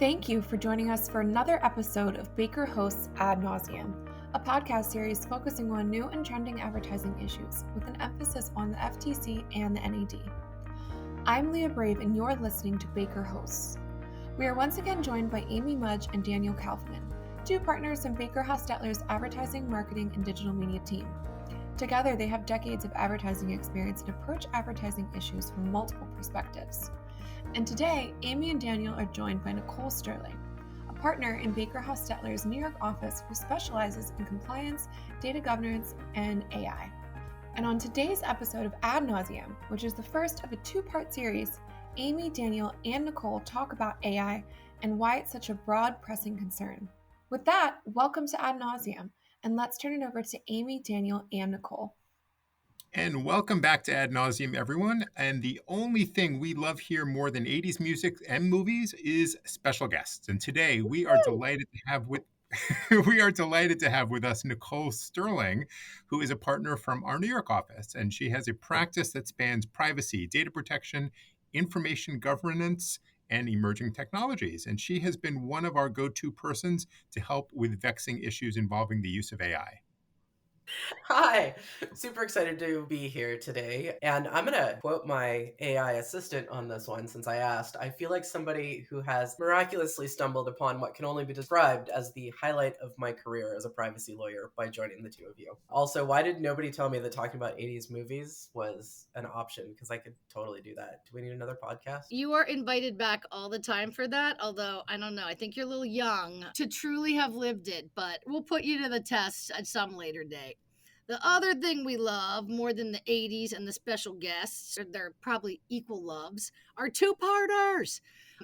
Thank you for joining us for another episode of Baker Hosts Ad Nauseam, a podcast series focusing on new and trending advertising issues with an emphasis on the FTC and the NAD. I'm Leah Brave and you're listening to Baker Hosts. We are once again joined by Amy Mudge and Daniel Kaufman, two partners in Baker Hostetler's advertising, marketing, and digital media team. Together, they have decades of advertising experience and approach advertising issues from multiple perspectives. And today, Amy and Daniel are joined by Nichole Sterling, a partner in Baker Hostetler's New York office who specializes in compliance, data governance, and AI. And on today's episode of Ad Nauseam, which is the first of a two-part series, Amy, Daniel, and Nichole talk about AI and why it's such a broad, pressing concern. With that, welcome to Ad Nauseam, and let's turn it over to Amy, Daniel, and Nichole. And welcome back to Ad Nauseam, everyone. And the only thing we love here more than 80s music and movies is special guests. And today we are delighted to have with us Nichole Sterling, who is a partner from our New York office. And she has a practice that spans privacy, data protection, information governance, and emerging technologies. And she has been one of our go-to persons to help with vexing issues involving the use of AI. Hi, super excited to be here today. And I'm going to quote my AI assistant on this one since I asked. I feel like somebody who has miraculously stumbled upon what can only be described as the highlight of my career as a privacy lawyer by joining the two of you. Also, why did nobody tell me that talking about 80s movies was an option? Because I could totally do that. Do we need another podcast? You are invited back all the time for that, although I don't know. I think you're a little young to truly have lived it, but we'll put you to the test at some later date. The other thing we love more than the 80s and the special guests, or they're probably equal loves, are two-parters,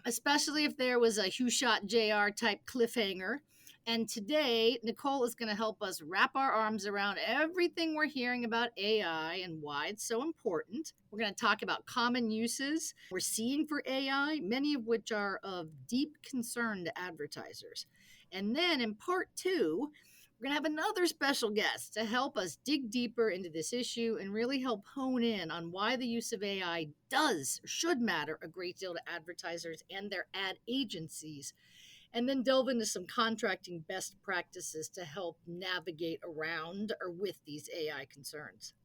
especially if there was a Who Shot JR type cliffhanger. And today, Nichole is going to help us wrap our arms around everything we're hearing about AI and why it's so important. We're going to talk about common uses we're seeing for AI, many of which are of deep concern to advertisers. And then in part two, we're going to have another special guest to help us dig deeper into this issue and really help hone in on why the use of AI should matter a great deal to advertisers and their ad agencies, and then delve into some contracting best practices to help navigate around or with these AI concerns.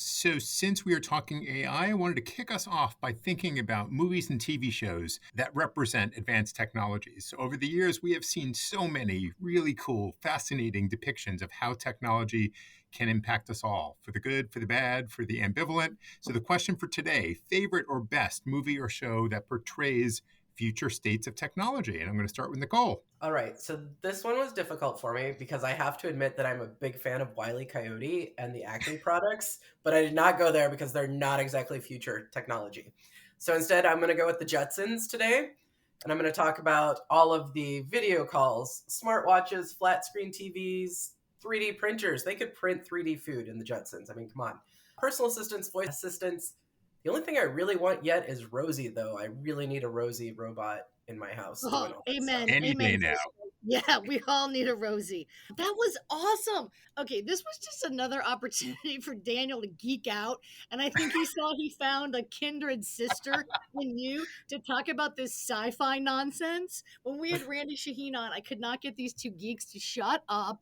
So since we are talking AI, I wanted to kick us off by thinking about movies and TV shows that represent advanced technologies. So over the years, we have seen so many really cool, fascinating depictions of how technology can impact us all, for the good, for the bad, for the ambivalent. So the question for today, favorite or best movie or show that portrays future states of technology? And I'm going to start with Nichole. All right, so this one was difficult for me because I have to admit that I'm a big fan of Wile E. Coyote and the acting products, but I did not go there because they're not exactly future technology. So instead, I'm going to go with the Jetsons today, and I'm going to talk about all of the video calls, smartwatches, flat screen TVs, 3D printers. They could print 3D food in the Jetsons. I mean, come on. Personal assistants, voice assistants. The only thing I really want yet is Rosie, though. I really need a Rosie robot in my house. Amen. Any day now. Yeah, we all need a Rosie. That was awesome. Okay, this was just another opportunity for Daniel to geek out. And I think he found a kindred sister in you to talk about this sci-fi nonsense. When we had Randy Shaheen on, I could not get these two geeks to shut up.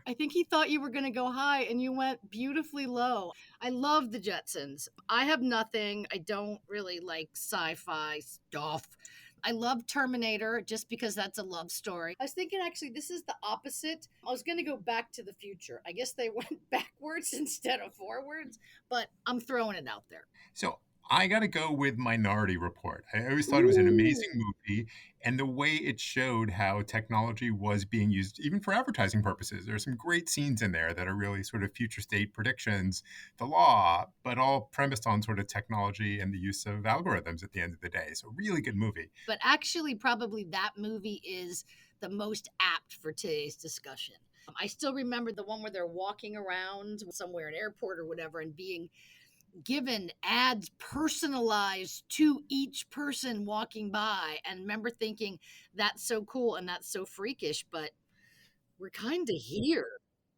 I think he thought you were going to go high and you went beautifully low. I love the Jetsons. I have nothing. I don't really like sci-fi stuff. I love Terminator just because that's a love story. I was thinking actually this is the opposite. I was going to go Back to the Future. I guess they went backwards instead of forwards, but I'm throwing it out there. So I got to go with Minority Report. I always thought it was an amazing movie, and the way it showed how technology was being used even for advertising purposes. There's some great scenes in there that are really sort of future state predictions, the law, but all premised on sort of technology and the use of algorithms at the end of the day. So really good movie. But actually, probably that movie is the most apt for today's discussion. I still remember the one where they're walking around somewhere, an airport or whatever, and being given ads personalized to each person walking by, and remember thinking that's so cool and that's so freakish, but we're kind of here.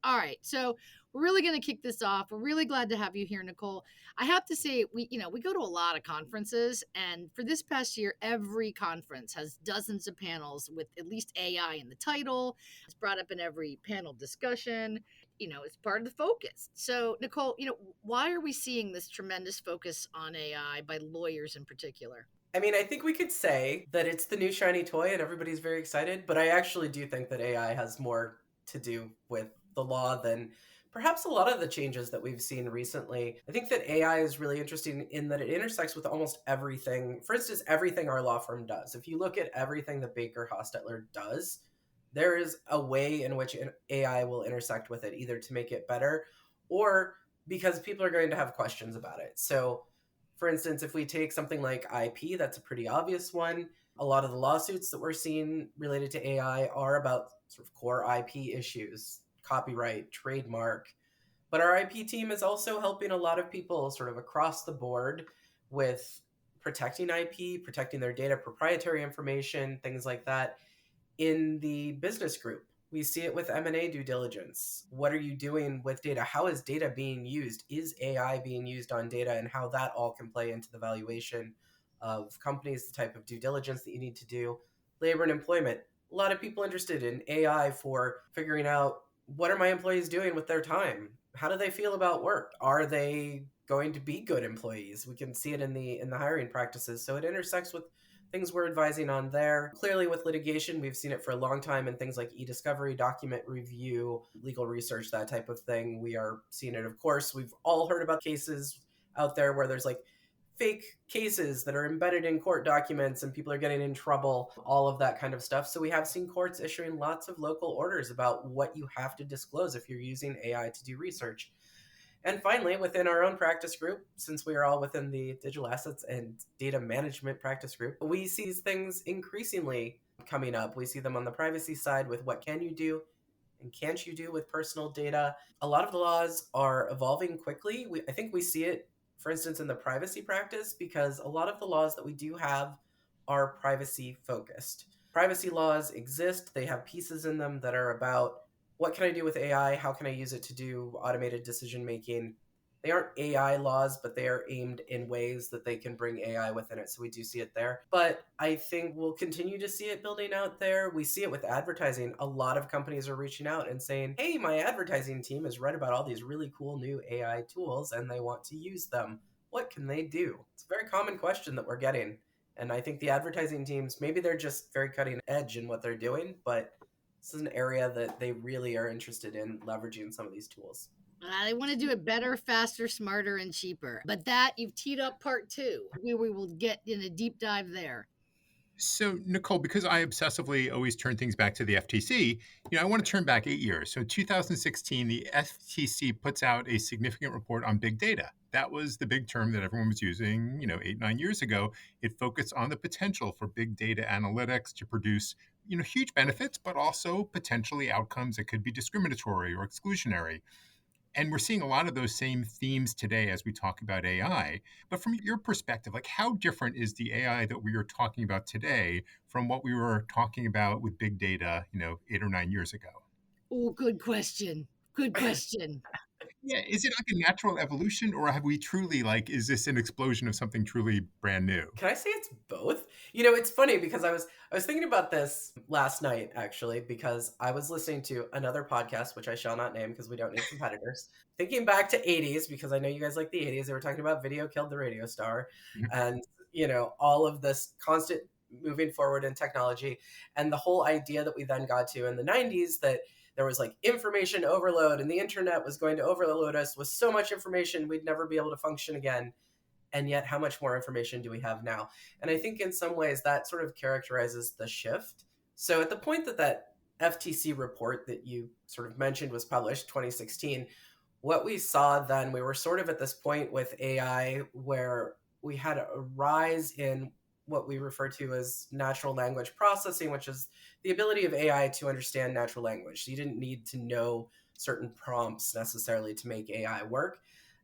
All right, so We're really going to kick this off. We're really glad to have you here, Nichole. I have to say, we go to a lot of conferences, and for this past year, every conference has dozens of panels with at least AI in the title. It's brought up in every panel discussion. It's part of the focus. So, Nichole, why are we seeing this tremendous focus on AI by lawyers in particular? I mean, I think we could say that it's the new shiny toy and everybody's very excited, but I actually do think that AI has more to do with the law than perhaps a lot of the changes that we've seen recently. I think that AI is really interesting in that it intersects with almost everything. For instance, everything our law firm does. If you look at everything that Baker Hostetler does, there is a way in which AI will intersect with it, either to make it better or because people are going to have questions about it. So, for instance, if we take something like IP, that's a pretty obvious one. A lot of the lawsuits that we're seeing related to AI are about sort of core IP issues, copyright, trademark. But our IP team is also helping a lot of people sort of across the board with protecting IP, protecting their data, proprietary information, things like that in the business group. We see it with M&A due diligence. What are you doing with data? How is data being used? Is AI being used on data, and how that all can play into the valuation of companies, the type of due diligence that you need to do. Labor and employment. A lot of people interested in AI for figuring out, what are my employees doing with their time? How do they feel about work? Are they going to be good employees? We can see it in the hiring practices. So it intersects with things we're advising on there. Clearly with litigation, we've seen it for a long time in things like e-discovery, document review, legal research, that type of thing. We are seeing it, of course. We've all heard about cases out there where there's like fake cases that are embedded in court documents and people are getting in trouble, all of that kind of stuff. So we have seen courts issuing lots of local orders about what you have to disclose if you're using AI to do research. And finally, within our own practice group, since we are all within the digital assets and data management practice group, we see these things increasingly coming up. We see them on the privacy side with what can you do and can't you do with personal data. A lot of the laws are evolving quickly. I think we see it, for instance, in the privacy practice, because a lot of the laws that we do have are privacy focused. Privacy laws exist. They have pieces in them that are about, what can I do with AI? How can I use it to do automated decision making? They aren't AI laws, but they are aimed in ways that they can bring AI within it. So we do see it there. But I think we'll continue to see it building out there. We see it with advertising. A lot of companies are reaching out and saying, hey, my advertising team has read about all these really cool new AI tools and they want to use them. What can they do? It's a very common question that we're getting. And I think the advertising teams, maybe they're just very cutting edge in what they're doing, but this is an area that they really are interested in leveraging some of these tools. They want to do it better, faster, smarter, and cheaper. But that, you've teed up part two. We will get in a deep dive there. So, Nichole, because I obsessively always turn things back to the FTC, I want to turn back 8 years. So, 2016, the FTC puts out a significant report on big data. That was the big term that everyone was using, 8, 9 years ago. It focused on the potential for big data analytics to produce, huge benefits, but also potentially outcomes that could be discriminatory or exclusionary. And we're seeing a lot of those same themes today as we talk about AI. But from your perspective, how different is the AI that we are talking about today from what we were talking about with big data, 8 or 9 years ago? Oh, good question. Good question. Yeah, is it like a natural evolution, or have we truly, is this an explosion of something truly brand new? Can I say it's both? It's funny because I was thinking about this last night, actually, because I was listening to another podcast, which I shall not name because we don't need competitors, thinking back to 80s, because I know you guys like the 80s. They were talking about video killed the radio star, and, all of this constant moving forward in technology, and the whole idea that we then got to in the 90s that there was information overload and the internet was going to overload us with so much information we'd never be able to function again. And yet, how much more information do we have now? And I think in some ways that sort of characterizes the shift. So at the point that FTC report that you sort of mentioned was published, 2016, what we saw then, we were sort of at this point with AI where we had a rise in what we refer to as natural language processing, which is the ability of AI to understand natural language. So you didn't need to know certain prompts necessarily to make AI work,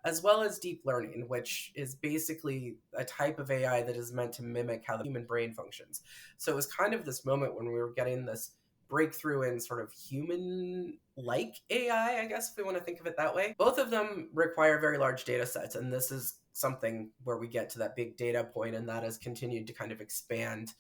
as well as deep learning, which is basically a type of AI that is meant to mimic how the human brain functions. So it was kind of this moment when we were getting this breakthrough in sort of human-like AI, I guess, if we want to think of it that way. Both of them require very large data sets, and this is something where we get to that big data point, and that has continued to kind of expand,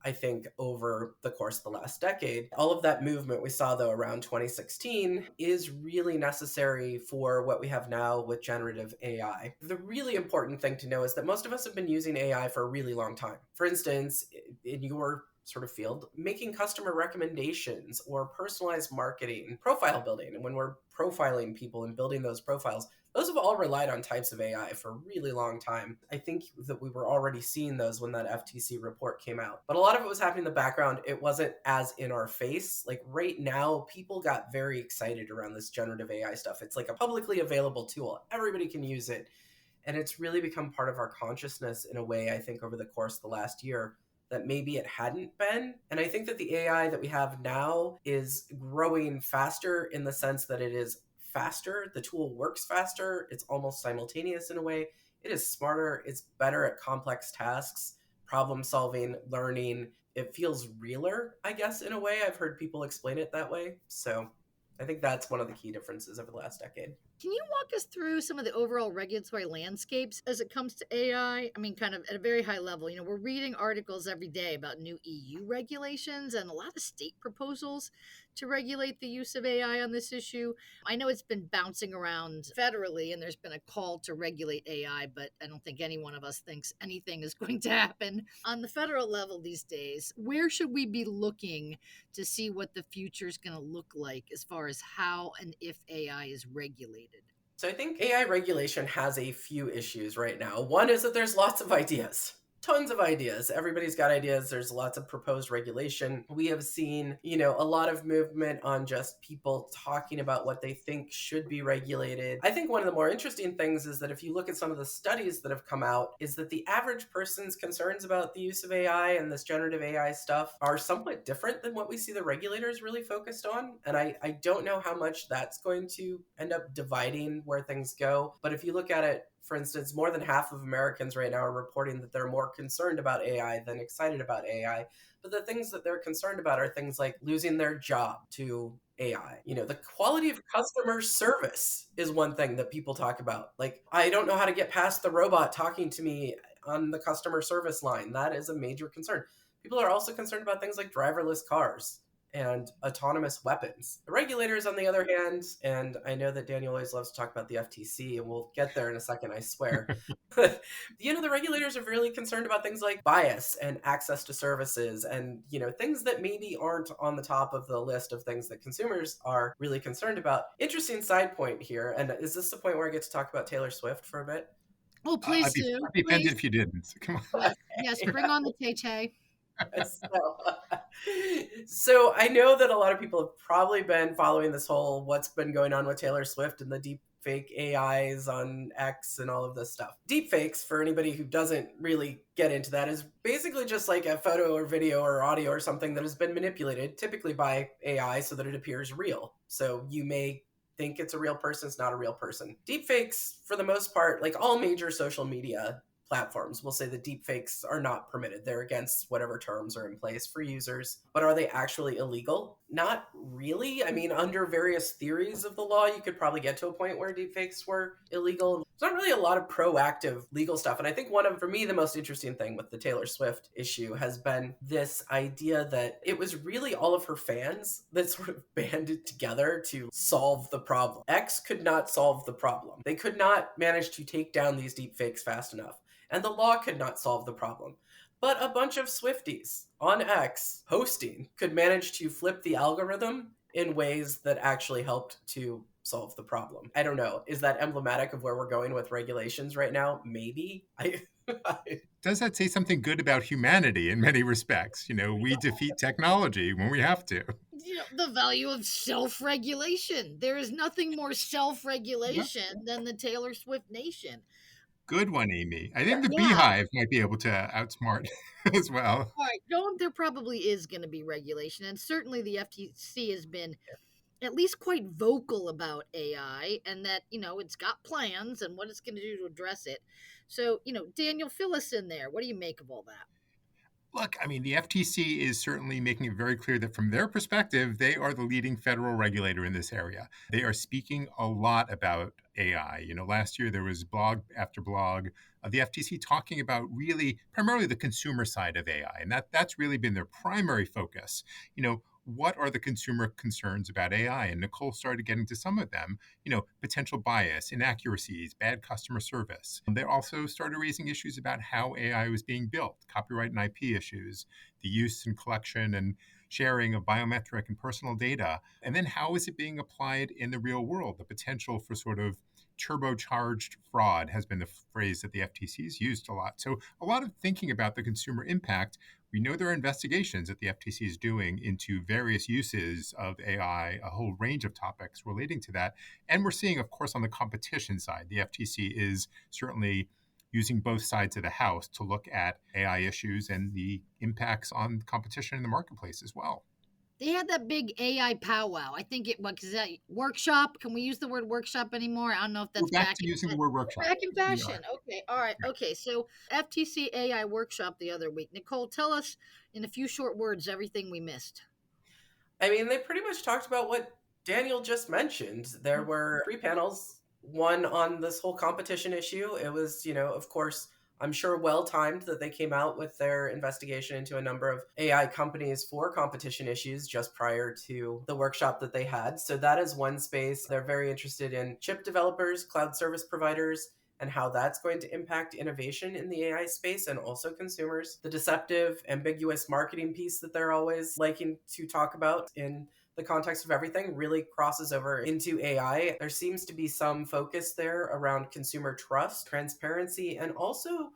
I think, over the course of the last decade. All of that movement we saw, though, around 2016 is really necessary for what we have now with generative AI. The really important thing to know is that most of us have been using AI for a really long time. For instance, in your sort of field, making customer recommendations or personalized marketing, profile building. And when we're profiling people and building those profiles, those have all relied on types of AI for a really long time. I think that we were already seeing those when that FTC report came out. But a lot of it was happening in the background. It wasn't as in our face. Like right now, people got very excited around this generative AI stuff. It's like a publicly available tool. Everybody can use it. And it's really become part of our consciousness in a way, I think, over the course of the last year that maybe it hadn't been. And I think that the AI that we have now is growing faster in the sense that it is faster. The tool works faster. It's almost simultaneous in a way. It is smarter. It's better at complex tasks, problem solving, learning. It feels realer, I guess, in a way. I've heard people explain it that way. So I think that's one of the key differences over the last decade. Can you walk us through some of the overall regulatory landscapes as it comes to AI? I mean, kind of at a very high level. We're reading articles every day about new EU regulations and a lot of state proposals to regulate the use of AI on this issue. I know it's been bouncing around federally and there's been a call to regulate AI, but I don't think any one of us thinks anything is going to happen on the federal level these days. Where should we be looking to see what the future is going to look like as far as how and if AI is regulated? So I think AI regulation has a few issues right now. One is that there's lots of ideas. Tons of ideas. Everybody's got ideas. There's lots of proposed regulation. We have seen, a lot of movement on just people talking about what they think should be regulated. I think one of the more interesting things is that if you look at some of the studies that have come out, is that the average person's concerns about the use of AI and this generative AI stuff are somewhat different than what we see the regulators really focused on. And I don't know how much that's going to end up dividing where things go. But if you look at it, for instance, more than half of Americans right now are reporting that they're more concerned about AI than excited about AI. But the things that they're concerned about are things like losing their job to AI. The quality of customer service is one thing that people talk about. Like, I don't know how to get past the robot talking to me on the customer service line. That is a major concern. People are also concerned about things like driverless cars and autonomous weapons. The regulators, on the other hand, and I know that Daniel always loves to talk about the FTC, and we'll get there in a second, I swear. The regulators are really concerned about things like bias and access to services and, things that maybe aren't on the top of the list of things that consumers are really concerned about. Interesting side point here, and is this the point where I get to talk about Taylor Swift for a bit? Oh, please I'd do. be offended if you didn't. So come on. Yes, bring on the Tay-Tay. So I know that a lot of people have probably been following this whole what's been going on with Taylor Swift and the deep fake AIs on X and all of this stuff. Deepfakes, for anybody who doesn't really get into that, is basically just like a photo or video or audio or something that has been manipulated, typically by AI, so that it appears real. So you may think it's a real person, it's not a real person. Deepfakes, for the most part, like all major social media platforms will say that deepfakes are not permitted. They're against whatever terms are in place for users. But are they actually illegal? Not really. I mean, under various theories of the law, you could probably get to a point where deepfakes were illegal. There's not really a lot of proactive legal stuff. And I think for me, the most interesting thing with the Taylor Swift issue has been this idea that it was really all of her fans that sort of banded together to solve the problem. X could not solve the problem. They could not manage to take down these deepfakes fast enough. And the law could not solve the problem. But a bunch of Swifties on X hosting could manage to flip the algorithm in ways that actually helped to solve the problem. I don't know. Is that emblematic of where we're going with regulations right now? Maybe. Does that say something good about humanity in many respects? We defeat technology when we have to. The value of self-regulation. There is nothing more self-regulation than the Taylor Swift nation. Good one, Amy. I think the Beehive might be able to outsmart as well. All right, there probably is going to be regulation, and certainly the FTC has been at least quite vocal about AI, and that it's got plans and what it's going to do to address it. So Daniel, fill us in there. What do you make of all that? Look, I mean, the FTC is certainly making it very clear that from their perspective, they are the leading federal regulator in this area. They are speaking a lot about AI. Last year there was blog after blog of the FTC talking about really primarily the consumer side of AI. And that's really been their primary focus. What are the consumer concerns about AI? And Nichole started getting to some of them, potential bias, inaccuracies, bad customer service. They also started raising issues about how AI was being built, copyright and IP issues, the use and collection and sharing of biometric and personal data, and then how is it being applied in the real world? The potential for sort of turbocharged fraud has been the phrase that the FTC has used a lot. So a lot of thinking about the consumer impact. We know there are investigations that the FTC is doing into various uses of AI, a whole range of topics relating to that. And we're seeing, of course, on the competition side, the FTC is certainly using both sides of the house to look at AI issues and the impacts on competition in the marketplace as well. They had that big AI powwow. I think is that workshop? Can we use the word workshop anymore? I don't know if that's We're back to using the word workshop. back in fashion. Okay, all right, okay. So FTC AI workshop the other week. Nichole, tell us in a few short words everything we missed. I mean, they pretty much talked about what Daniel just mentioned. There were 3 panels, one on this whole competition issue. It was, of course, I'm sure well timed that they came out with their investigation into a number of AI companies for competition issues just prior to the workshop that they had. So that is one space. They're very interested in chip developers, cloud service providers, and how that's going to impact innovation in the AI space and also consumers. The deceptive, ambiguous marketing piece that they're always liking to talk about in the context of everything really crosses over into AI. There seems to be some focus there around consumer trust, transparency, and also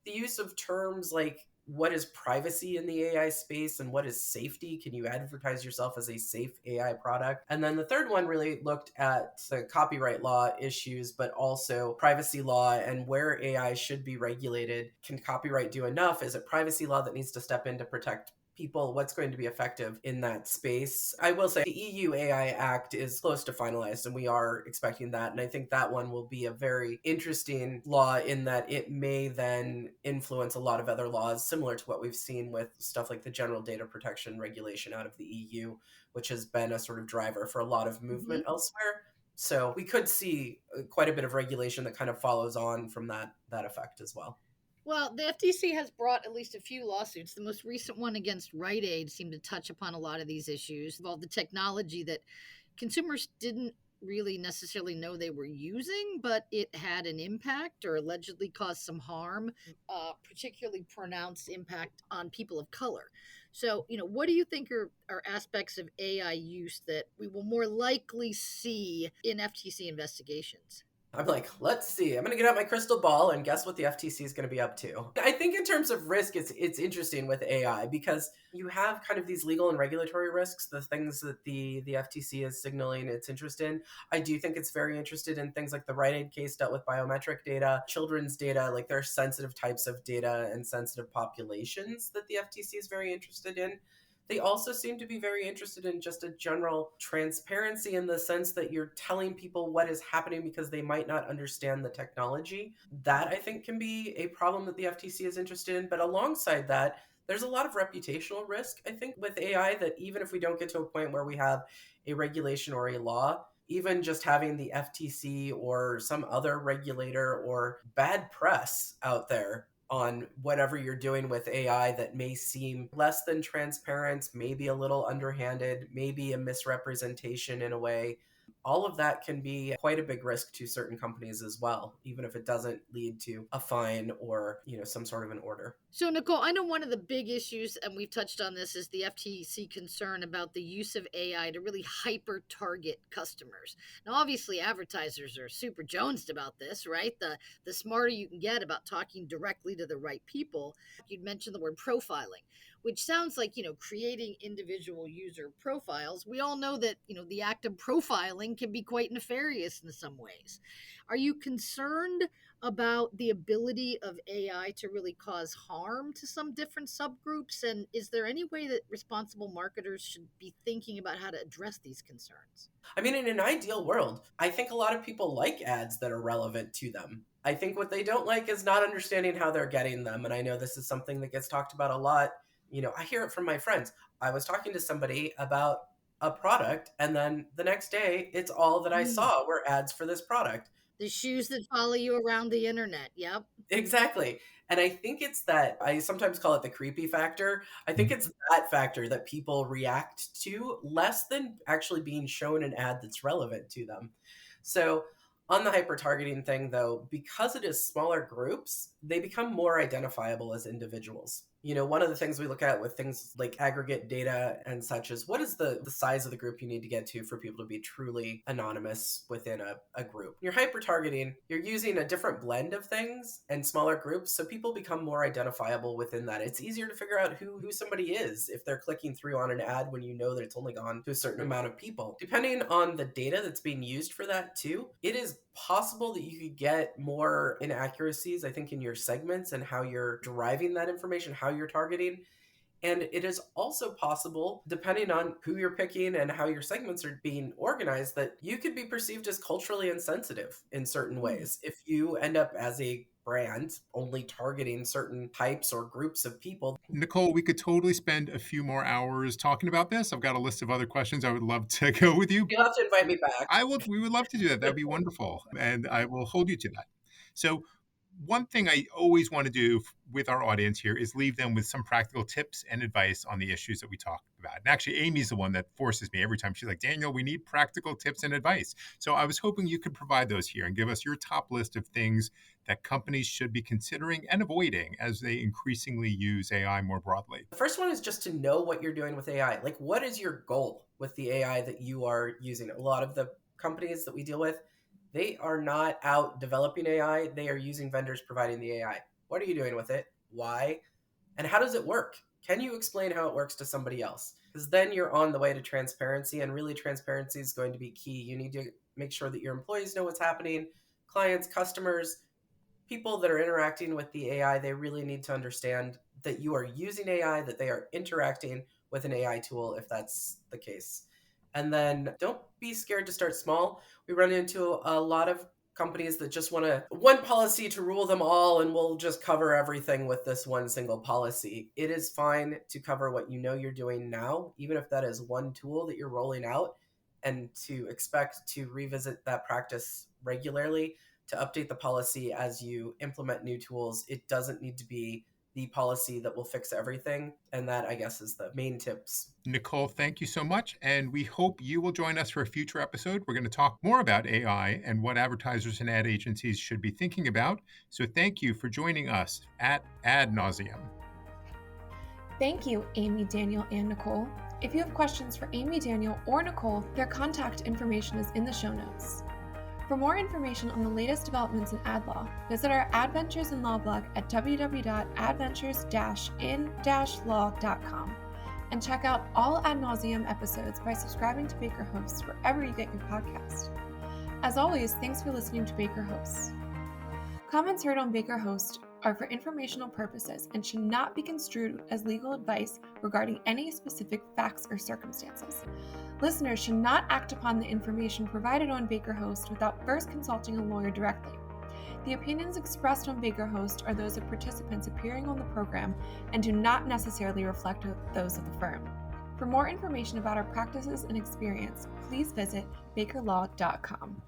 the use of terms like what is privacy in the AI space and what is safety? Can you advertise yourself as a safe AI product? And then the third one really looked at the copyright law issues, but also privacy law and where AI should be regulated. Can copyright do enough? Is it privacy law that needs to step in to protect people? What's going to be effective in that space? I will say the EU AI Act is close to finalized, and we are expecting that. And I think that one will be a very interesting law in that it may then influence a lot of other laws, similar to what we've seen with stuff like the General Data Protection Regulation out of the EU, which has been a sort of driver for a lot of movement elsewhere. So we could see quite a bit of regulation that kind of follows on from that effect as well. Well, the FTC has brought at least a few lawsuits. The most recent one against Rite Aid seemed to touch upon a lot of these issues, involved the technology that consumers didn't really necessarily know they were using, but it had an impact or allegedly caused some harm, particularly pronounced impact on people of color. So, what do you think are aspects of AI use that we will more likely see in FTC investigations? I'm like, let's see. I'm going to get out my crystal ball and guess what the FTC is going to be up to. I think in terms of risk, it's interesting with AI because you have kind of these legal and regulatory risks, the things that the FTC is signaling its interest in. I do think it's very interested in things like the Rite Aid case dealt with biometric data, children's data, like there are sensitive types of data and sensitive populations that the FTC is very interested in. They also seem to be very interested in just a general transparency in the sense that you're telling people what is happening because they might not understand the technology. That I think can be a problem that the FTC is interested in. But alongside that, there's a lot of reputational risk, I think, with AI that even if we don't get to a point where we have a regulation or a law, even just having the FTC or some other regulator or bad press out there on whatever you're doing with AI that may seem less than transparent, maybe a little underhanded, maybe a misrepresentation in a way. All of that can be quite a big risk to certain companies as well, even if it doesn't lead to a fine or, some sort of an order. So, Nichole, I know one of the big issues, and we've touched on this, is the FTC concern about the use of AI to really hyper-target customers. Now, obviously, advertisers are super jonesed about this, right? The smarter you can get about talking directly to the right people. You'd mentioned the word profiling, which sounds like, creating individual user profiles. We all know that, the act of profiling can be quite nefarious in some ways. Are you concerned about the ability of AI to really cause harm to some different subgroups? And is there any way that responsible marketers should be thinking about how to address these concerns? I mean, in an ideal world, I think a lot of people like ads that are relevant to them. I think what they don't like is not understanding how they're getting them. And I know this is something that gets talked about a lot. I hear it from my friends. I was talking to somebody about a product, and then the next day, it's all that I saw were ads for this product. The shoes that follow you around the internet. Yep. Exactly. And I think it's that I sometimes call it the creepy factor. I think it's that factor that people react to less than actually being shown an ad that's relevant to them. So, on the hyper targeting thing, though, because it is smaller groups, they become more identifiable as individuals. One of the things we look at with things like aggregate data and such is what is the size of the group you need to get to for people to be truly anonymous within a group. You're hyper targeting, you're using a different blend of things and smaller groups, so people become more identifiable within that. It's easier to figure out who somebody is if they're clicking through on an ad when you know that it's only gone to a certain amount of people. Depending on the data that's being used for that too, it is possible that you could get more inaccuracies, I think, in your segments and how you're deriving that information, how you're targeting. And it is also possible, depending on who you're picking and how your segments are being organized, that you could be perceived as culturally insensitive in certain ways. If you end up as a brand only targeting certain types or groups of people. Nichole, we could totally spend a few more hours talking about this. I've got a list of other questions I would love to go with you. You'll have to invite me back. We would love to do that. That'd be wonderful. And I will hold you to that. So one thing I always want to do with our audience here is leave them with some practical tips and advice on the issues that we talked about. And actually, Amy's the one that forces me every time. She's like, Daniel, we need practical tips and advice. So I was hoping you could provide those here and give us your top list of things that companies should be considering and avoiding as they increasingly use AI more broadly. The first one is just to know what you're doing with AI. Like, what is your goal with the AI that you are using? A lot of the companies that we deal with, they are not out developing AI. They are using vendors providing the AI. What are you doing with it? Why? And how does it work? Can you explain how it works to somebody else? Because then you're on the way to transparency, and really transparency is going to be key. You need to make sure that your employees know what's happening, clients, customers, people that are interacting with the AI, they really need to understand that you are using AI, that they are interacting with an AI tool if that's the case. And then don't be scared to start small. We run into a lot of companies that just want one policy to rule them all, and we'll just cover everything with this one single policy. It is fine to cover what you know you're doing now, even if that is one tool that you're rolling out, and to expect to revisit that practice regularly, to update the policy as you implement new tools. It doesn't need to be the policy that will fix everything. And that, I guess, is the main tips. Nichole, thank you so much. And we hope you will join us for a future episode. We're going to talk more about AI and what advertisers and ad agencies should be thinking about. So thank you for joining us at Ad Nauseam. Thank you, Amy, Daniel, and Nichole. If you have questions for Amy, Daniel, or Nichole, their contact information is in the show notes. For more information on the latest developments in ad law, visit our Adventures in Law blog at www.adventures-in-law.com and check out all Ad Nauseam episodes by subscribing to Baker Hosts wherever you get your podcast. As always, thanks for listening to Baker Hosts. Comments heard on Baker Host are for informational purposes and should not be construed as legal advice regarding any specific facts or circumstances. Listeners should not act upon the information provided on Baker Host without first consulting a lawyer directly. The opinions expressed on Baker Host are those of participants appearing on the program and do not necessarily reflect those of the firm. For more information about our practices and experience, please visit bakerlaw.com.